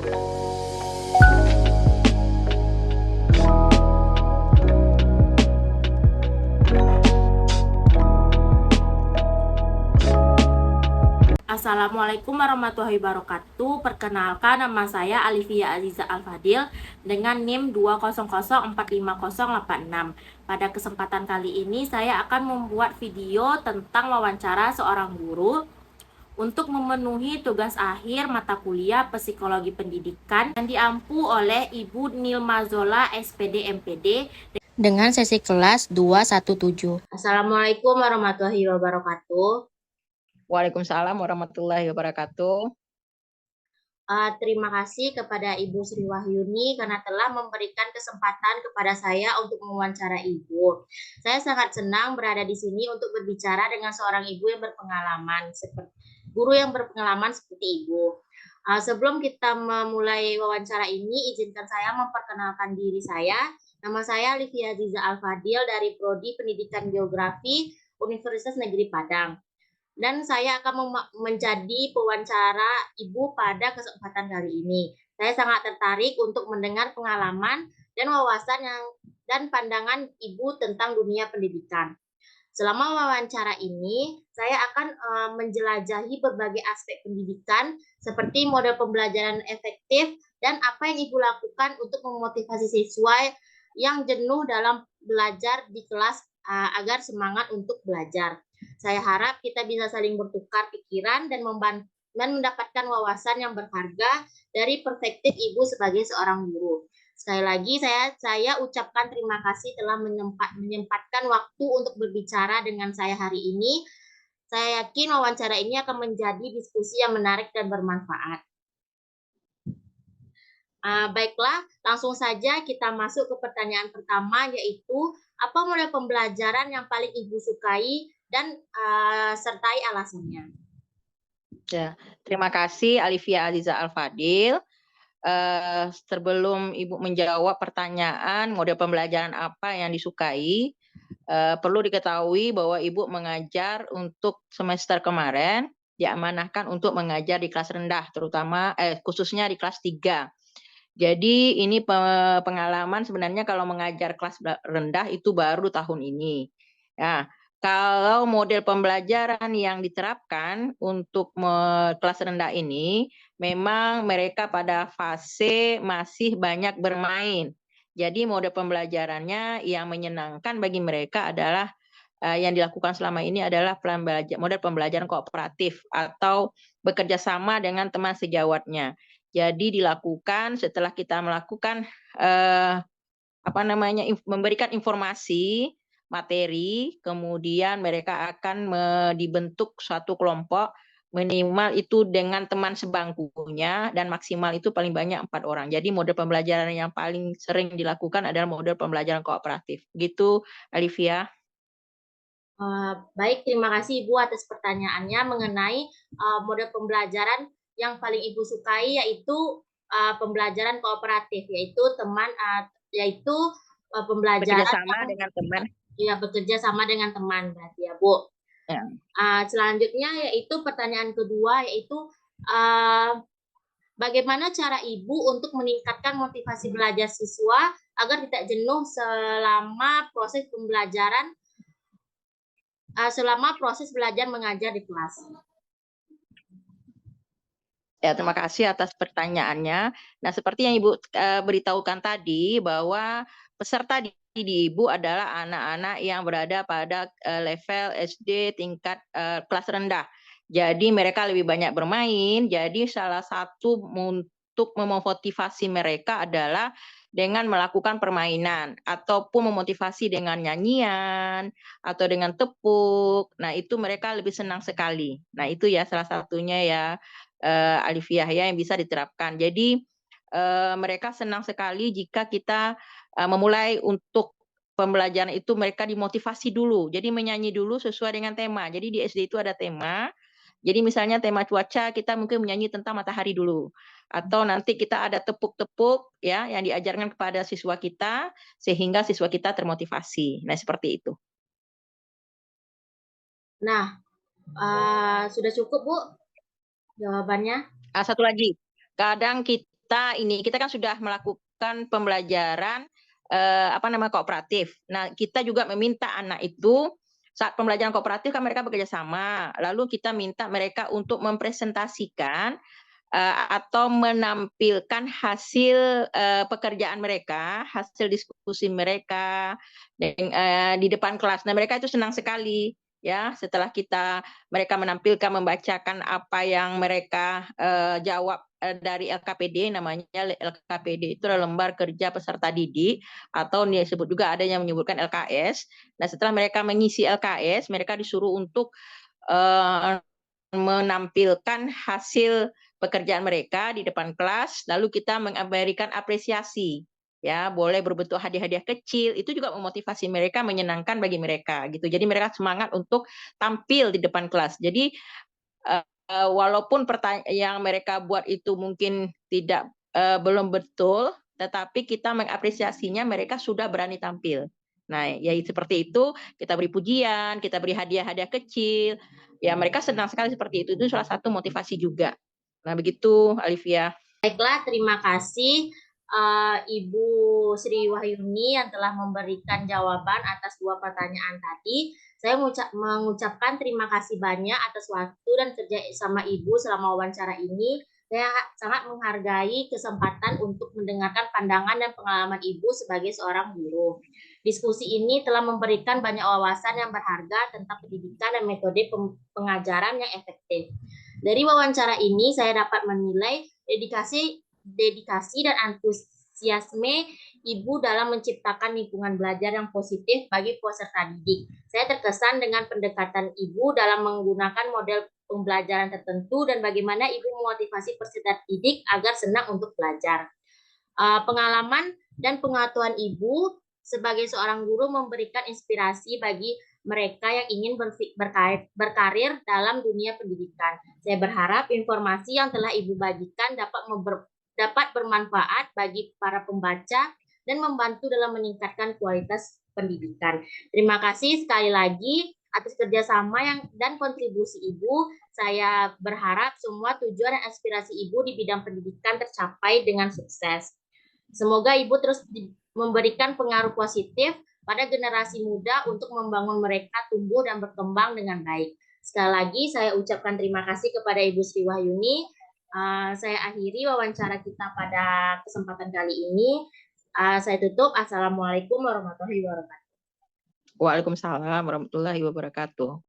Assalamualaikum warahmatullahi wabarakatuh. Perkenalkan, nama saya Alivia Aziza Al-Fadil dengan NIM 200450086. Pada kesempatan kali ini saya akan membuat video tentang wawancara seorang guru untuk memenuhi tugas akhir mata kuliah Psikologi Pendidikan yang diampu oleh Ibu Nilma Zola SPD MPD dengan sesi kelas 217. Assalamualaikum warahmatullahi wabarakatuh. Waalaikumsalam warahmatullahi wabarakatuh. Terima kasih kepada Ibu Sri Wahyuni karena telah memberikan kesempatan kepada saya untuk mewawancara Ibu. Saya sangat senang berada di sini untuk berbicara dengan seorang ibu yang berpengalaman, guru yang berpengalaman seperti Ibu. Sebelum kita memulai wawancara ini, izinkan saya memperkenalkan diri saya. Nama saya Alivia Aziza Al-Fadil dari Prodi Pendidikan Geografi Universitas Negeri Padang. Dan saya akan menjadi pewawancara Ibu pada kesempatan kali ini. Saya sangat tertarik untuk mendengar pengalaman dan wawasan dan pandangan Ibu tentang dunia pendidikan. Selama wawancara ini, saya akan menjelajahi berbagai aspek pendidikan seperti model pembelajaran efektif dan apa yang Ibu lakukan untuk memotivasi siswa yang jenuh dalam belajar di kelas agar semangat untuk belajar. Saya harap kita bisa saling bertukar pikiran dan mendapatkan wawasan yang berharga dari perspektif Ibu sebagai seorang guru. Sekali lagi saya ucapkan terima kasih telah menyempatkan waktu untuk berbicara dengan saya hari ini. Saya yakin wawancara ini akan menjadi diskusi yang menarik dan bermanfaat. Baiklah, langsung saja kita masuk ke pertanyaan pertama, yaitu apa model pembelajaran yang paling Ibu sukai dan sertai alasannya. Ya, terima kasih Alivia Aziza Al-Fadil. Sebelum Ibu menjawab pertanyaan model pembelajaran apa yang disukai, perlu diketahui bahwa Ibu mengajar untuk semester kemarin, diamanahkan untuk mengajar di kelas rendah, terutama khususnya di kelas 3. Jadi ini pengalaman sebenarnya kalau mengajar kelas rendah itu baru tahun ini. Nah, kalau model pembelajaran yang diterapkan untuk kelas rendah ini, memang mereka pada fase masih banyak bermain. Jadi model pembelajarannya yang menyenangkan bagi mereka adalah yang dilakukan selama ini adalah model pembelajaran kooperatif atau bekerja sama dengan teman sejawatnya. Jadi dilakukan setelah kita melakukan memberikan informasi materi, kemudian mereka akan dibentuk suatu kelompok minimal itu dengan teman sebangkunya dan maksimal itu paling banyak 4 orang. Jadi model pembelajaran yang paling sering dilakukan adalah model pembelajaran kooperatif. Gitu, Alivia. Baik, terima kasih Ibu atas pertanyaannya mengenai model pembelajaran yang paling Ibu sukai, yaitu pembelajaran kooperatif, yaitu pembelajaran bekerja sama dengan teman. Ya, bekerja sama dengan teman berarti ya, Bu. Ya. Selanjutnya yaitu pertanyaan kedua, yaitu bagaimana cara Ibu untuk meningkatkan motivasi belajar siswa agar tidak jenuh selama proses pembelajaran selama proses belajar mengajar di kelas. Ya, terima kasih atas pertanyaannya. Nah, seperti yang Ibu beritahukan tadi bahwa peserta di Ibu adalah anak-anak yang berada pada level SD tingkat kelas rendah. Jadi mereka lebih banyak bermain. Jadi salah satu untuk memotivasi mereka adalah dengan melakukan permainan ataupun memotivasi dengan nyanyian atau dengan tepuk. Nah, itu mereka lebih senang sekali. Nah, itu ya salah satunya ya Alivia ya yang bisa diterapkan. Jadi mereka senang sekali jika kita memulai untuk pembelajaran itu mereka dimotivasi dulu. Jadi menyanyi dulu sesuai dengan tema. Jadi di SD itu ada tema. Jadi misalnya tema cuaca kita mungkin menyanyi tentang matahari dulu. Atau nanti kita ada tepuk-tepuk ya yang diajarkan kepada siswa kita sehingga siswa kita termotivasi. Nah, seperti itu. Nah, sudah cukup Bu jawabannya? Satu lagi. Kadang kita kita kan sudah melakukan pembelajaran kooperatif. Nah, kita juga meminta anak itu saat pembelajaran kooperatif kan mereka bekerja sama. Lalu kita minta mereka untuk mempresentasikan atau menampilkan hasil pekerjaan mereka, hasil diskusi mereka di depan kelas. Nah, mereka itu senang sekali ya setelah mereka menampilkan membacakan apa yang mereka jawab dari LKPD. Namanya LKPD itu adalah lembar kerja peserta didik, atau disebut juga ada yang menyebutkan LKS. Nah, setelah mereka mengisi LKS, mereka disuruh untuk menampilkan hasil pekerjaan mereka di depan kelas, lalu kita memberikan apresiasi. Ya, boleh berbentuk hadiah-hadiah kecil, itu juga memotivasi mereka, menyenangkan bagi mereka gitu. Jadi mereka semangat untuk tampil di depan kelas. Jadi walaupun yang mereka buat itu mungkin belum betul, tetapi kita mengapresiasinya mereka sudah berani tampil. Nah, ya seperti itu, kita beri pujian, kita beri hadiah-hadiah kecil. Ya, mereka senang sekali seperti itu. Itu salah satu motivasi juga. Nah, begitu, Alivia. Baiklah, terima kasih Ibu Sri Wahyuni yang telah memberikan jawaban atas 2 pertanyaan tadi. Saya mengucapkan terima kasih banyak atas waktu dan kerja sama Ibu selama wawancara ini. Saya sangat menghargai kesempatan untuk mendengarkan pandangan dan pengalaman Ibu sebagai seorang guru. Diskusi ini telah memberikan banyak wawasan yang berharga tentang pendidikan dan metode pengajaran yang efektif. Dari wawancara ini saya dapat menilai dedikasi dan antusiasme Ibu dalam menciptakan lingkungan belajar yang positif bagi peserta didik. Saya terkesan dengan pendekatan Ibu dalam menggunakan model pembelajaran tertentu dan bagaimana Ibu memotivasi peserta didik agar senang untuk belajar. Pengalaman dan pengetahuan Ibu sebagai seorang guru memberikan inspirasi bagi mereka yang ingin berkarir dalam dunia pendidikan. Saya berharap informasi yang telah Ibu bagikan dapat bermanfaat bagi para pembaca dan membantu dalam meningkatkan kualitas pendidikan. Terima kasih sekali lagi atas kerjasama dan kontribusi Ibu. Saya berharap semua tujuan dan aspirasi Ibu di bidang pendidikan tercapai dengan sukses. Semoga Ibu terus memberikan pengaruh positif pada generasi muda untuk membangun mereka tumbuh dan berkembang dengan baik. Sekali lagi saya ucapkan terima kasih kepada Ibu Sri Wahyuni. Saya akhiri wawancara kita pada kesempatan kali ini. Saya tutup. Assalamualaikum warahmatullahi wabarakatuh. Waalaikumsalam warahmatullahi wabarakatuh.